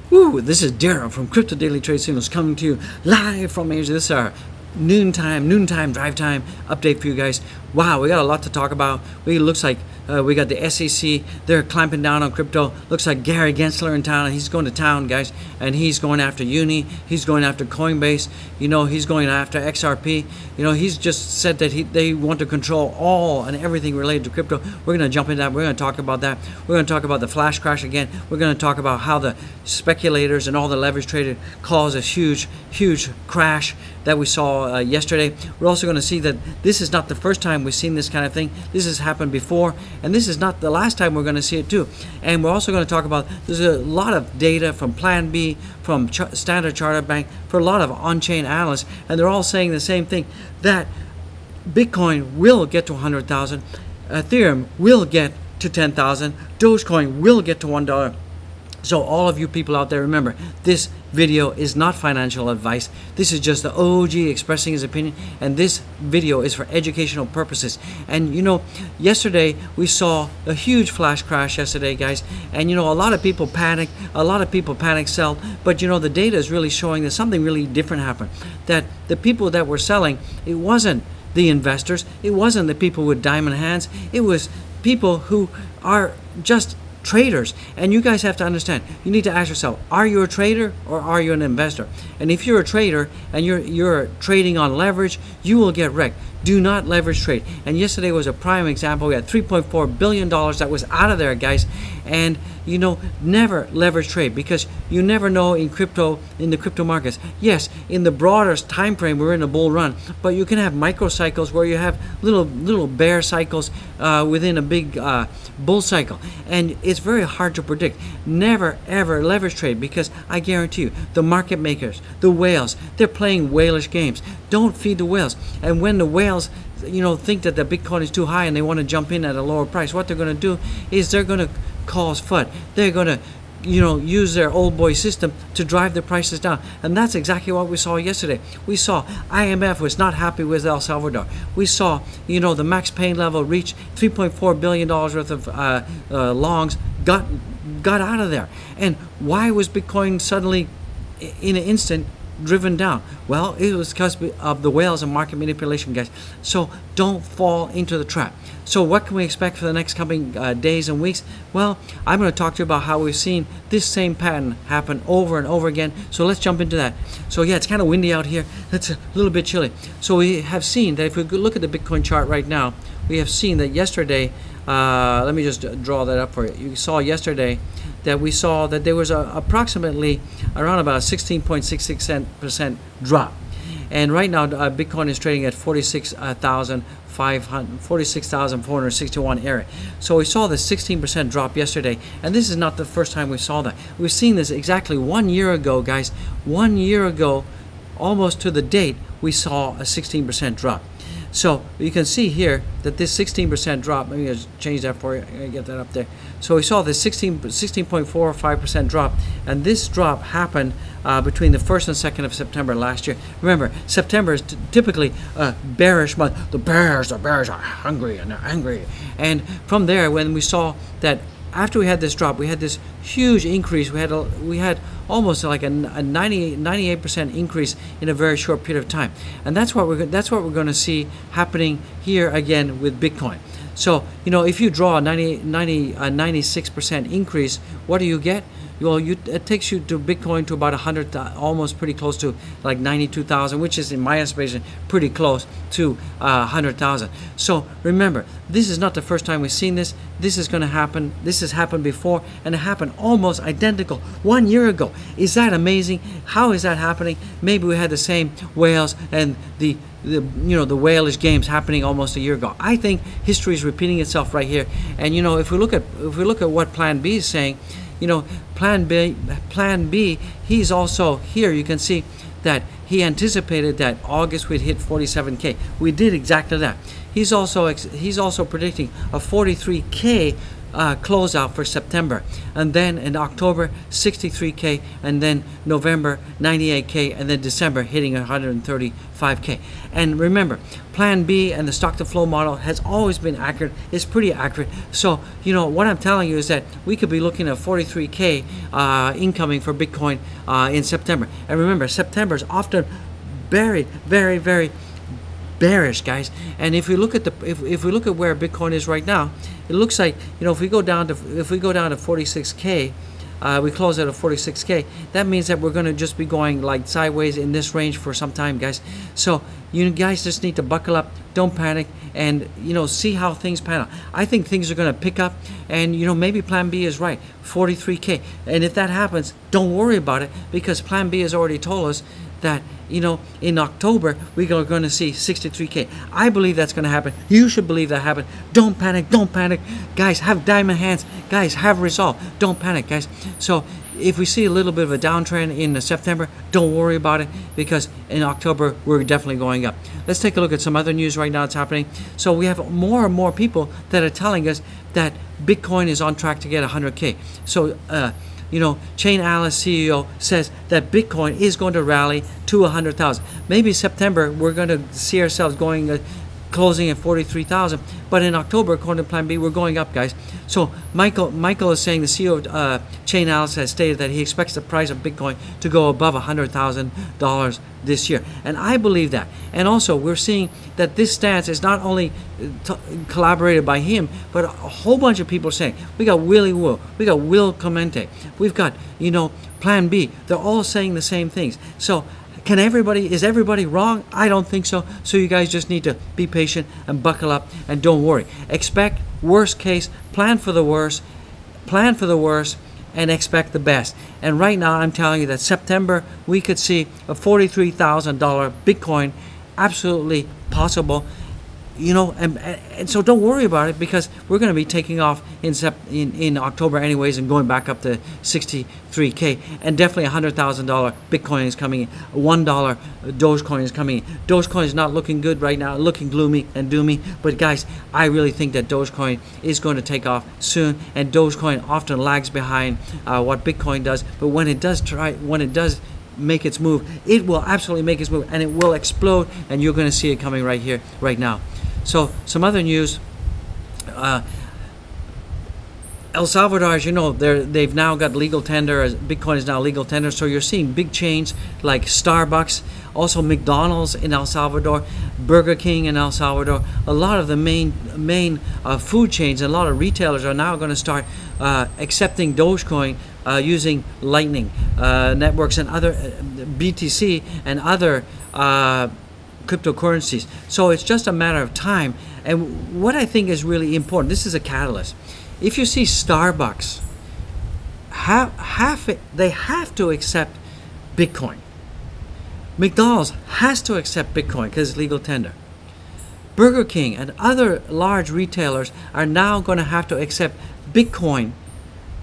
Woo, this is Darren from Crypto Daily Trade Signals coming to you live from Asia. This is our noontime drive time update for you guys. Wow, we got a lot to talk about. It looks like we got the SEC. They're clamping down on crypto. Looks like Gary Gensler in town. He's going to town, guys, and he's going after Uni. He's going after Coinbase. He's going after XRP. He's just said that they want to control all and everything related to crypto. We're going to jump into that. We're going to talk about that. We're going to talk about the flash crash again. We're going to talk about how the speculators and all the leverage traders caused a huge crash that we saw yesterday. We're also going to see that this is not the first time we've seen this kind of thing. This has happened before, and this is not the last time we're going to see it too. And we're also going to talk about, there's a lot of data from Plan B, from Standard Chartered Bank, for a lot of on-chain analysts, and they're all saying the same thing, that Bitcoin will get to 100,000, Ethereum will get to 10,000, Dogecoin will get to $1. So all of you people out there, remember, this video is not financial advice. This is just the OG expressing his opinion, and this video is for educational purposes. And yesterday we saw a huge flash crash yesterday, guys, and a lot of people panicked, sell, but the data is really showing that something really different happened, that the people that were selling, it wasn't the investors, it wasn't the people with diamond hands, it was people who are just traders. And you guys have to understand, you need to ask yourself, are you a trader or are you an investor? And if you're a trader and you're trading on leverage, you will get wrecked. Do not leverage trade. And yesterday was a prime example. We had $3.4 billion that was out of there, guys. And never leverage trade, because you never know in the crypto markets. Yes, in the broader time frame, we're in a bull run, but you can have micro cycles where you have little bear cycles within a big bull cycle, and it's very hard to predict. Never ever leverage trade, because I guarantee you, the market makers, the whales, they're playing whalish games. Don't feed the whales. And when the whales think that the Bitcoin is too high and they want to jump in at a lower price, what they're going to do is they're going to cause FUD. They're going to use their old boy system to drive the prices down. And that's exactly what we saw yesterday. We saw IMF was not happy with El Salvador. We saw the max pain level reach $3.4 billion worth of longs got out of there. And why was Bitcoin suddenly in an instant driven down? Well, it was because of the whales and market manipulation, guys. So don't fall into the trap. So what can we expect for the next coming days and weeks? Well, I'm going to talk to you about how we've seen this same pattern happen over and over again. So let's jump into that. So yeah, it's kind of windy out here. It's a little bit chilly. So we have seen that if we look at the Bitcoin chart right now, we have seen that yesterday, let me just draw that up for you. You saw yesterday that we saw that there was approximately around about a 16.66% drop. And right now, Bitcoin is trading at 46,461 area. So we saw the 16% drop yesterday, and this is not the first time we saw that. We've seen this exactly 1 year ago, guys. 1 year ago, almost to the date, we saw a 16% drop. So you can see here that this 16% drop, let me just change that for you, I get that up there. So we saw this 16.45% drop, and this drop happened between the 1st and 2nd of September last year. Remember, September is typically a bearish month. The bears are hungry and they're angry. And from there, when we saw that after we had this drop, we had this huge increase. We had almost like a 98% increase in a very short period of time, and that's what we're going to see happening here again with Bitcoin. So if you draw a 96% increase, what do you get? Well, it takes you to Bitcoin to about 100, almost pretty close to like 92,000, which is in my estimation pretty close to 100,000. So remember, this is not the first time we've seen this. This is going to happen. This has happened before, and it happened almost identical 1 year ago. Is that amazing? How is that happening? Maybe we had the same whales and the whalish games happening almost a year ago. I think history is repeating itself right here. And if we look at what Plan B is saying, Plan B, he's also here. You can see that he anticipated that August would hit 47K. We did exactly that. He's also predicting a 43K closeout for September, and then in October 63K, and then November 98K, and then December hitting 135K. And remember, Plan B and the stock to flow model has always been accurate. It's pretty accurate. So what I'm telling you is that we could be looking at 43K incoming for Bitcoin in September. And remember, September is often very, very, very bearish, guys. And if we look at if we look at where Bitcoin is right now, it looks like if we go down to 46K, we close at a 46K. That means that we're going to just be going like sideways in this range for some time, guys. So you guys just need to buckle up, don't panic, and see how things pan out. I think things are going to pick up, and maybe Plan B is right, 43K. And if that happens, don't worry about it, because Plan B has already told us that in October we are going to see 63K. I believe that's going to happen. You should believe that happen. Don't panic, guys. Have diamond hands, guys. Have resolve. Don't panic, guys. So if we see a little bit of a downtrend in September, don't worry about it, because in October we're definitely going up. Let's take a look at some other news right now that's happening. So we have more and more people that are telling us that Bitcoin is on track to get 100K. So Chain Analysis CEO says that Bitcoin is going to rally to 100,000. Maybe September we're going to see ourselves going closing at 43,000, but in October, according to Plan B, we're going up, guys. So Michael is saying, the CEO of Chain Analysis has stated that he expects the price of Bitcoin to go above $100,000 this year, and I believe that. And also, we're seeing that this stance is not only collaborated by him, but a whole bunch of people saying. We got Willie Wu, we got Will Clemente, we've got Plan B. They're all saying the same things. So is everybody wrong? I don't think so. So you guys just need to be patient and buckle up, and don't worry. Expect worst case, plan for the worst, and expect the best. And right now I'm telling you that September we could see a $43,000 Bitcoin, absolutely possible. And so don't worry about it, because we're going to be taking off in October anyways, and going back up to 63K, and definitely $100,000 Bitcoin is coming in. $1 Dogecoin is coming in. Dogecoin is not looking good right now, looking gloomy and doomy, but guys, I really think that Dogecoin is going to take off soon, and Dogecoin often lags behind what Bitcoin does, but when it does make its move, it will absolutely make its move, and it will explode, and you're going to see it coming right here, right now. So some other news. El Salvador, as you know, they've now got legal tender. Bitcoin is now legal tender. So you're seeing big chains like Starbucks, also McDonald's in El Salvador, Burger King in El Salvador. A lot of the main food chains and a lot of retailers are now going to start accepting Dogecoin using Lightning networks and other BTC and other cryptocurrencies. So it's just a matter of time. And what I think is really important, this is a catalyst. If you see Starbucks, they have to accept Bitcoin. McDonald's has to accept Bitcoin because it's legal tender. Burger King and other large retailers are now going to have to accept Bitcoin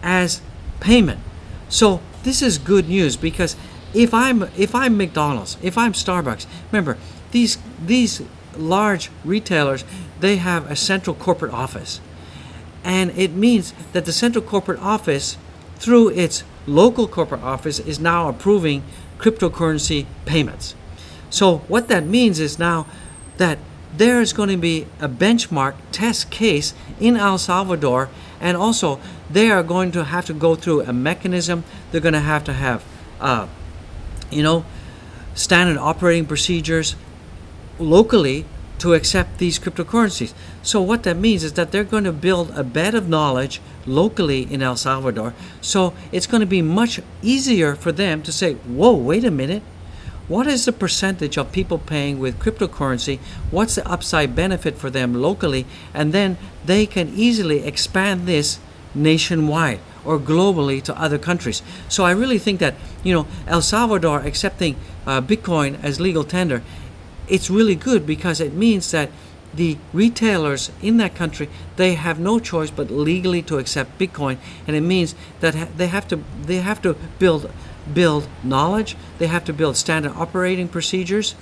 as payment. So this is good news, because if I'm McDonald's, if I'm Starbucks, remember these large retailers, they have a central corporate office, and it means that the central corporate office, through its local corporate office, is now approving cryptocurrency payments. So what that means is now that there is going to be a benchmark test case in El Salvador, and also they are going to have to go through a mechanism. They're going to have standard operating procedures locally to accept these cryptocurrencies. So what that means is that they're going to build a bed of knowledge locally in El Salvador. So it's going to be much easier for them to say, whoa, wait a minute. What is the percentage of people paying with cryptocurrency? What's the upside benefit for them locally? And then they can easily expand this nationwide or globally to other countries. So I really think that, El Salvador accepting Bitcoin as legal tender, it's really good, because it means that the retailers in that country, they have no choice but legally to accept Bitcoin, and it means that they have to build knowledge. They have to build standard operating procedures,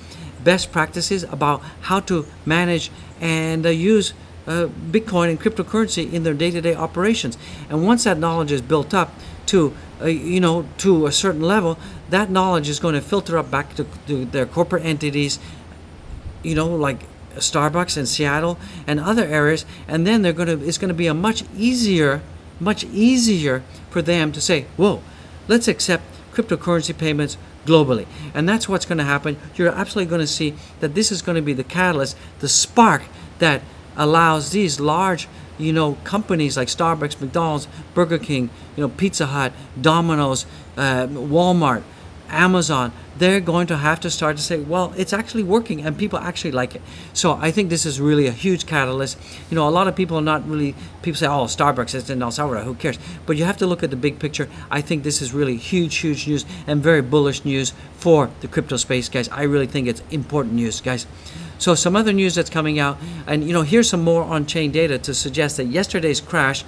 best practices about how to manage and use Bitcoin and cryptocurrency in their day-to-day operations. And once that knowledge is built up to to a certain level, that knowledge is going to filter up back to their corporate entities, like Starbucks in Seattle and other areas, and then it's going to be a much easier for them to say, whoa, let's accept cryptocurrency payments globally. And that's what's going to happen. You're absolutely going to see that this is going to be the catalyst, the spark that allows these large companies like Starbucks, McDonald's, Burger King, Pizza Hut, Domino's, Walmart, Amazon, they're going to have to start to say, well, it's actually working and people actually like it. So I think this is really a huge catalyst. A lot of people are not really, people say, oh, Starbucks is in El Salvador, who cares? But you have to look at the big picture. I think this is really huge news and very bullish news for the crypto space, guys. I really think it's important news, guys. So some other news that's coming out, and here's some more on-chain data to suggest that yesterday's crash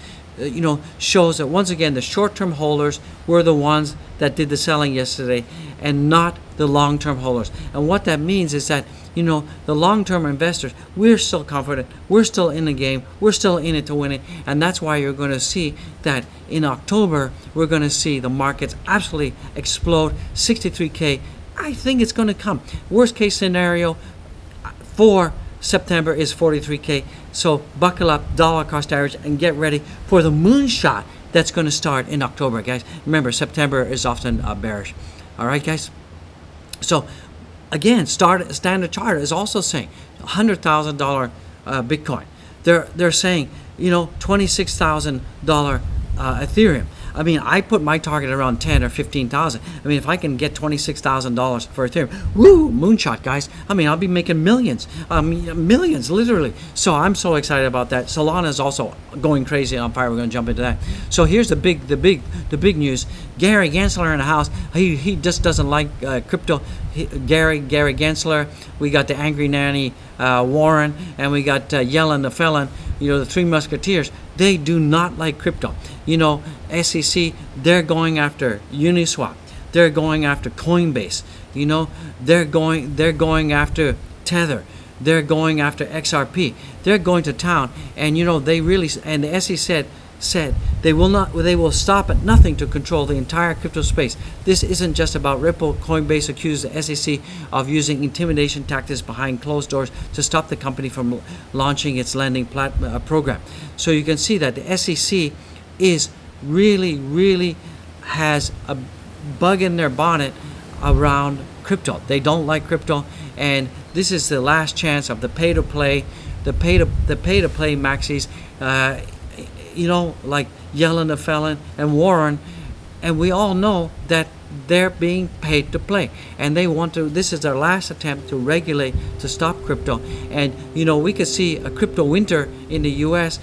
shows that once again the short-term holders were the ones that did the selling yesterday and not the long-term holders. And what that means is that the long-term investors, we're still confident, we're still in the game, we're still in it to win it, and that's why you're going to see that in October we're going to see the markets absolutely explode. 63K, I think it's going to come. Worst case scenario for September is 43K. So buckle up, dollar cost average, and get ready for the moonshot that's going to start in October, guys. Remember, September is often bearish. All right, guys. So again, Standard Chartered is also saying $100,000 Bitcoin. They're saying $26,000 Ethereum. I mean, I put my target around 10 or 15,000. I mean, if I can get $26,000 for Ethereum, woo, moonshot, guys. I mean, I'll be making millions, millions, literally. So I'm so excited about that. Solana is also going crazy on fire. We're going to jump into that. So here's the big news. Gary Gensler in the house. He just doesn't like crypto. Gary Gensler. We got the angry nanny Warren, and we got Yellen the felon. The three musketeers. They do not like crypto. SEC, they're going after Uniswap. They're going after Coinbase. They're going after Tether. They're going after XRP. They're going to town. And they really, and the SEC said they will stop at nothing to control the entire crypto space. This isn't just about Ripple. Coinbase accused the SEC of using intimidation tactics behind closed doors to stop the company from launching its lending program. So you can see that the SEC is really has a bug in their bonnet around crypto. They don't like crypto, and this is the last chance of the pay-to-play maxis. Like Yellen the felon and Warren, and we all know that they're being paid to play, and they want to. This is their last attempt to regulate, to stop crypto. And we could see a crypto winter in the U.S.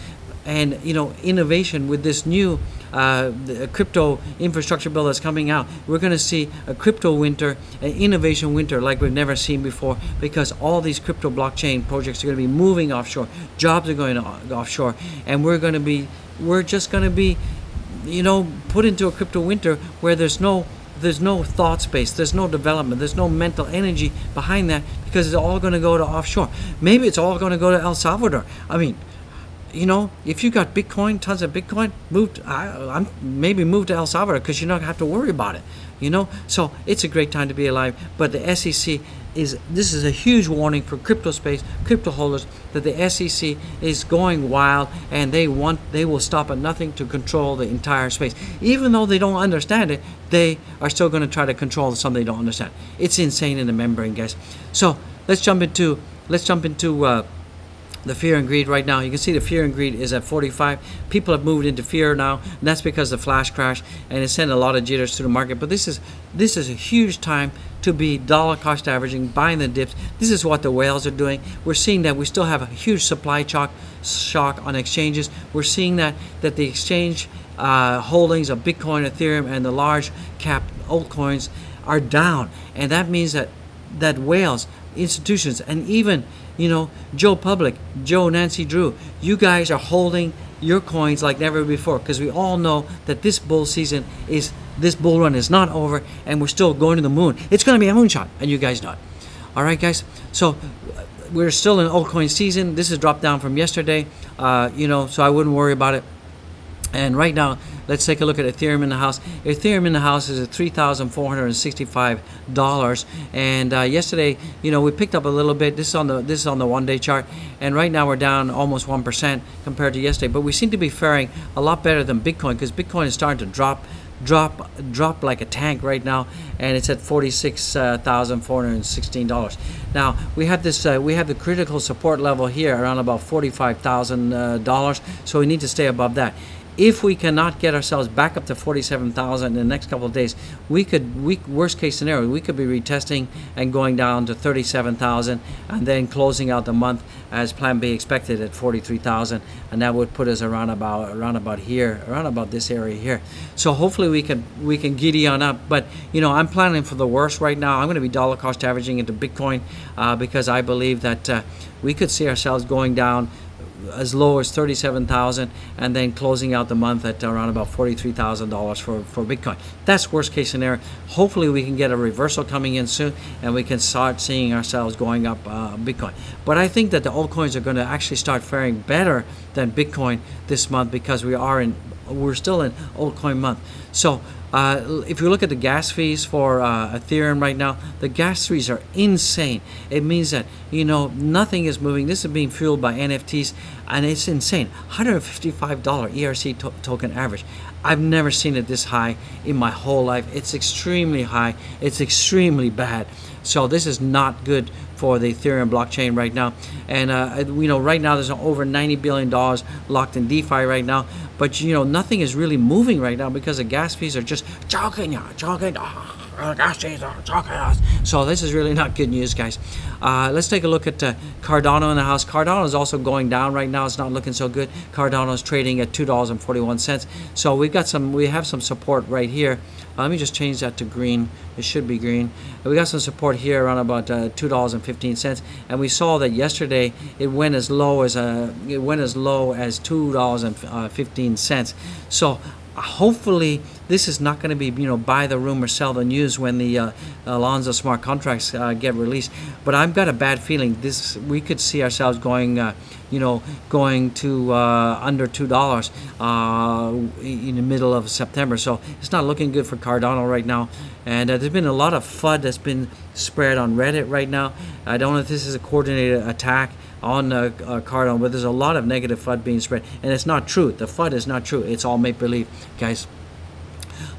and innovation with this new the crypto infrastructure bill that's coming out. We're going to see a crypto winter, an innovation winter like we've never seen before, because all these crypto blockchain projects are going to be moving offshore, jobs are going offshore, and we're just going to be put into a crypto winter where there's no thought space, there's no development, there's no mental energy behind that, because it's all going to go to offshore. Maybe it's all going to go to El Salvador. I mean, if you got Bitcoin, tons of Bitcoin, move to El Salvador, because you don't have to worry about it. So it's a great time to be alive. But the SEC this is a huge warning for crypto space, crypto holders, that the SEC is going wild, and they will stop at nothing to control the entire space. Even though they don't understand it, they are still going to try to control something they don't understand. It's insane in the membrane, guys. So let's jump into the fear and greed right now. You can see the fear and greed is at 45. People have moved into fear now, and that's because of the flash crash, and it sent a lot of jitters to the market. But this is a huge time to be dollar cost averaging, buying the dips. This is what the whales are doing. We're seeing that we still have a huge supply shock on exchanges. We're seeing that the exchange holdings of Bitcoin, Ethereum, and the large cap altcoins are down, and that means that whales, institutions, and even Joe Public, Joe Nancy Drew, you guys are holding your coins like never before, because we all know that this bull run is not over, and we're still going to the moon. It's going to be a moonshot, and you guys know it. All right, guys. So we're still in altcoin season. This has dropped down from yesterday, so I wouldn't worry about it. And right now, let's take a look at Ethereum in the house. Ethereum in the house is at $3,465, and yesterday, we picked up a little bit. This is on the 1-day chart, and right now we're down almost 1% compared to yesterday. But we seem to be faring a lot better than Bitcoin, because Bitcoin is starting to drop like a tank right now, and it's at $46,416. Now we have the critical support level here around about $45,000, so we need to stay above that. If we cannot get ourselves back up to 47,000 in the next couple of days, worst case scenario, we could be retesting and going down to 37,000, and then closing out the month as Plan B expected at 43,000, and that would put us around about here, around about this area here. So hopefully we can giddy on up. But I'm planning for the worst right now. I'm going to be dollar cost averaging into Bitcoin because I believe that we could see ourselves going down as low as 37,000 and then closing out the month at around about $43,000 for Bitcoin. That's worst case scenario. Hopefully we can get a reversal coming in soon, and we can start seeing ourselves going up Bitcoin. But I think that the altcoins are going to actually start faring better than Bitcoin this month, because we're still in altcoin month. So if you look at the gas fees for Ethereum right now, the gas fees are insane. It means that nothing is moving. This is being fueled by NFTs, and it's insane. $155 ERC token average. I've never seen it this high in my whole life. It's extremely high. It's extremely bad. So this is not good for the Ethereum blockchain right now. And right now there's over $90 billion locked in DeFi right now. But nothing is really moving right now because the gas fees are just choking. Gas fees are choking us. So this is really not good news, guys. Let's take a look at Cardano in the house. Cardano is also going down right now. It's not looking so good. Cardano is trading at $2.41. So we have some support right here. Let me just change that to green. It should be green. We got some support here around about $2.15, and we saw that yesterday it went as low as $2.15. So hopefully this is not going to be buy the rumor, sell the news when the Alonzo smart contracts get released. But I've got a bad feeling we could see ourselves going to under $2 in the middle of September. So it's not looking good for Cardano right now. And there's been a lot of FUD that's been spread on Reddit right now. I don't know if this is a coordinated attack on Cardano, but there's a lot of negative FUD being spread, and it's not true. The FUD is not true. It's all make-believe, guys.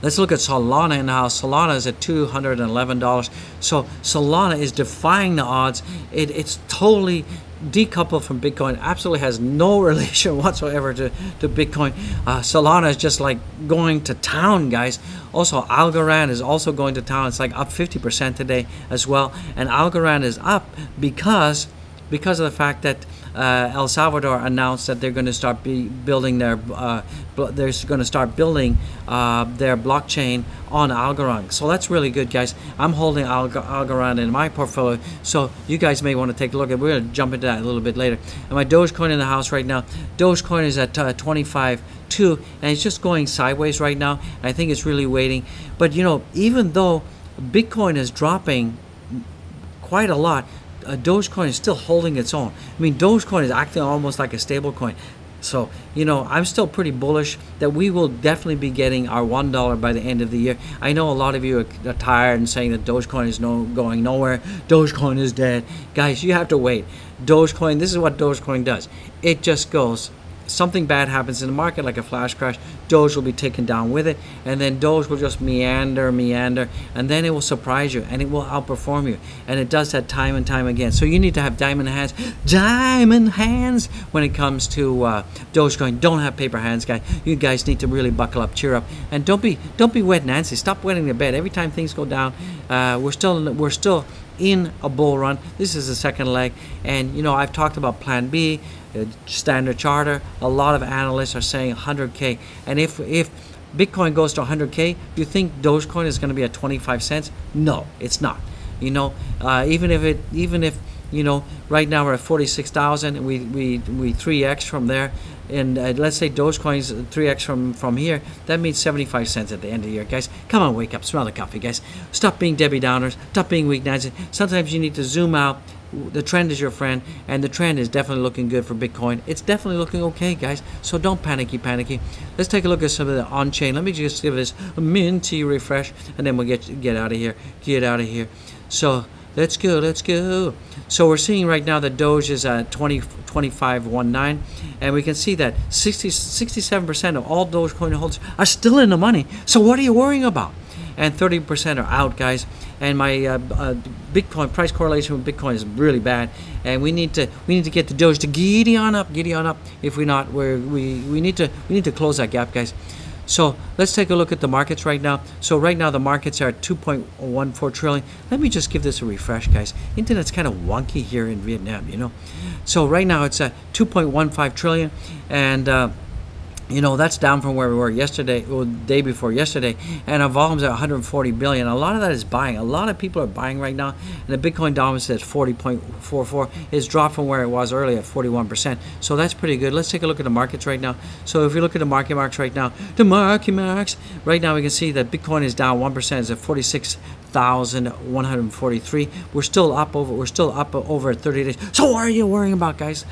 Let's look at Solana in the house. Solana is at $211. So Solana is defying the odds. It's totally decoupled from Bitcoin. Absolutely has no relation whatsoever to Bitcoin. Solana is just like going to town, guys. Also, Algorand is also going to town. It's like up 50% today as well. And Algorand is up because of the fact that El Salvador announced that they're going to start building their blockchain on Algorand. So that's really good, guys. I'm holding Algorand in my portfolio, so you guys may want to take a look at. We're going to jump into that a little bit later. And my Dogecoin in the house right now. Dogecoin is at 25.2, and it's just going sideways right now. I think it's really waiting. But even though Bitcoin is dropping quite a lot, Dogecoin is still holding its own. I mean, Dogecoin is acting almost like a stable coin. So, I'm still pretty bullish that we will definitely be getting our $1 by the end of the year. I know a lot of you are tired and saying that Dogecoin is going nowhere. Dogecoin is dead. Guys, you have to wait. Dogecoin, this is what Dogecoin does. It just goes. Something bad happens in the market, like a flash crash, Doge will be taken down with it, and then Doge will just meander, and then it will surprise you, and it will outperform you, and it does that time and time again. So you need to have diamond hands when it comes to Dogecoin. Don't have paper hands, guys. You guys need to really buckle up, cheer up, and don't be wet Nancy. Stop wetting the bed every time things go down. We're still in a bull run. This is the second leg, and I've talked about Plan B. Standard Charter, a lot of analysts are saying 100K, and if Bitcoin goes to 100K, you think Dogecoin is going to be at 25 cents? No, it's not. Even if right now we're at 46,000, we 3x from there. and let's say Dogecoin's 3x from here, that means 75 cents at the end of the year, guys. Come on, wake up, smell the coffee, guys. Stop being Debbie Downers, stop being weak-nights. Sometimes you need to zoom out. The trend is your friend, and the trend is definitely looking good for Bitcoin. It's definitely looking okay, guys. So don't panicky. Let's take a look at some of the on-chain. Let me just give this a minty refresh, and then we'll get out of here. So let's go. So we're seeing right now that Doge is at 25.19, and we can see that 67% of all Dogecoin holders are still in the money. So what are you worrying about? And 30% are out, guys. And my Bitcoin price correlation with Bitcoin is really bad, and we need to get the Doge to giddy on up. If we're not, we need to close that gap, guys. So let's take a look at the markets right now. So right now the markets are at 2.14 trillion. Let me just give this a refresh, guys. Internet's kind of wonky here in Vietnam, you know. So right now it's at 2.15 trillion, and you know, that's down from where we were yesterday, or the day before yesterday, and our volume's at 140 billion. A lot of that is buying. A lot of people are buying right now, and the Bitcoin dominance at 40.44 is dropped from where it was earlier at 41%. So that's pretty good. Let's take a look at the markets right now. So if you look at the market marks right now, right now we can see that Bitcoin is down 1%. It's at 46,143. We're still up over 30 days. So what are you worrying about, guys?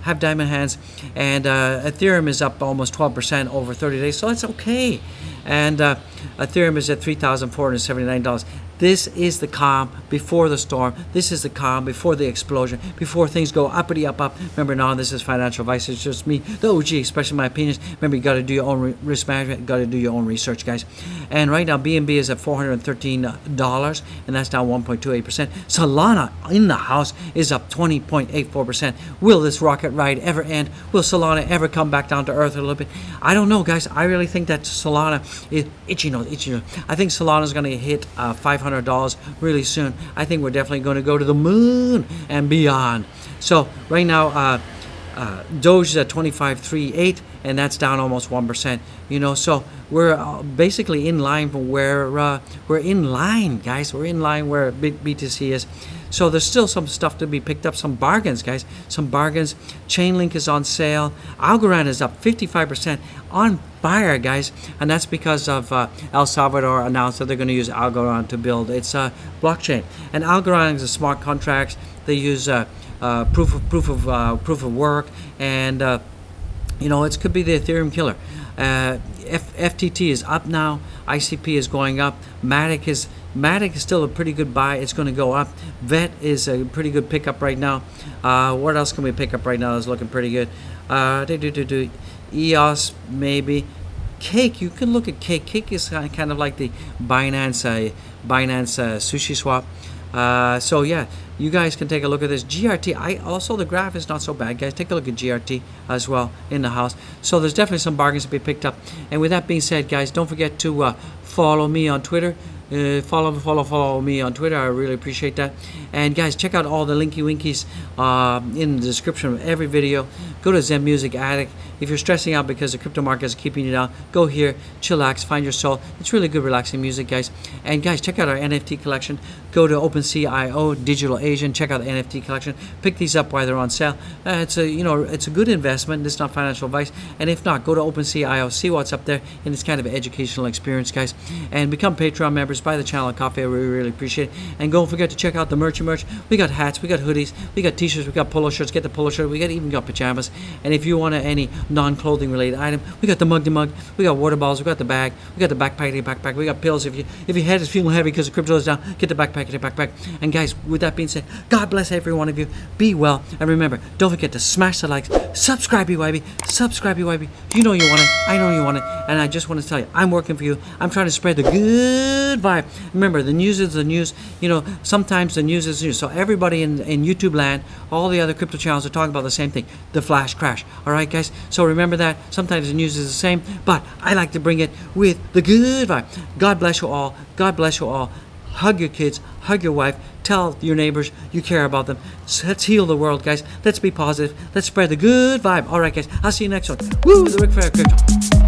Have diamond hands, and Ethereum is up almost 12% over 30 days, so that's okay. And Ethereum is at $3,479. This is the calm before the storm. This is the calm before the explosion, before things go uppity up. Remember, none of this is financial advice. It's just me, the OG, expressing my opinions. Remember, you got to do your own risk management. You got to do your own research, guys. And right now, BNB is at $413, and that's down 1.28%. Solana in the house is up 20.84%. Will this rocket ride ever end? Will Solana ever come back down to earth a little bit? I don't know, guys. I really think that Solana is itchy. I think Solana is going to hit $500 really soon. I think we're definitely going to go to the moon and beyond. So right now, Doge is at 25.38, and that's down almost 1%. You know, so we're basically in line from where we're in line, guys. We're in line where BTC is. So there's still some stuff to be picked up, some bargains, guys. Some bargains. Chainlink is on sale. Algorand is up 55% on fire, guys. And that's because of El Salvador announced that they're going to use Algorand to build its blockchain. And Algorand is a smart contracts. They use proof of work, and you know, it could be the Ethereum killer. FTT is up now. ICP is going up. Matic is still a pretty good buy. It's going to go up. VET is a pretty good pickup right now. What else can we pick up right now that's looking pretty good? EOS maybe. Cake, you can look at Cake. Cake is kind of like the Binance sushi swap. So yeah, you guys can take a look at this. GRT, also the graph is not so bad, guys. Take a look at GRT as well in the house. So there's definitely some bargains to be picked up. And with that being said, guys, don't forget to follow me on Twitter. Follow me on Twitter. I really appreciate that. And guys, check out all the linky winkies in the description of every video. Go to Zen Music Addict. If you're stressing out because the crypto markets are keeping you down, go here, chillax, find your soul. It's really good, relaxing music, guys. And guys, check out our NFT collection. Go to OpenSea.io, Digital Asian. Check out the NFT collection. Pick these up while they're on sale. It's a good investment. It's not financial advice. And if not, go to OpenSea.io, see what's up there, and it's kind of an educational experience, guys. And become Patreon members. Buy the channel a coffee. I really appreciate it. And don't forget to check out the merch. We got hats, we got hoodies, we got t-shirts, we got polo shirts. Get the polo shirt. We even got pajamas. And if you want any non-clothing related item, we got the mug, we got water bottles, we got the bag, we got the backpack, we got pills. If your head is feeling heavy because the crypto is down, get the backpack. And guys, with that being said, God bless every one of you. Be well, and remember, don't forget to smash the likes, subscribe BYB. You know you want it, I know you want it, and I just want to tell you, I'm working for you. I'm trying to spread the good vibe. Remember, the news is the news. You know, sometimes the news is news. So everybody in YouTube land, all the other crypto channels are talking about the same thing, the flash crash. All right, guys? So remember that. Sometimes the news is the same, but I like to bring it with the good vibe. God bless you all. God bless you all. Hug your kids. Hug your wife. Tell your neighbors you care about them. So let's heal the world, guys. Let's be positive. Let's spread the good vibe. All right, guys. I'll see you next one. Woo! The Ric Flair Crypto.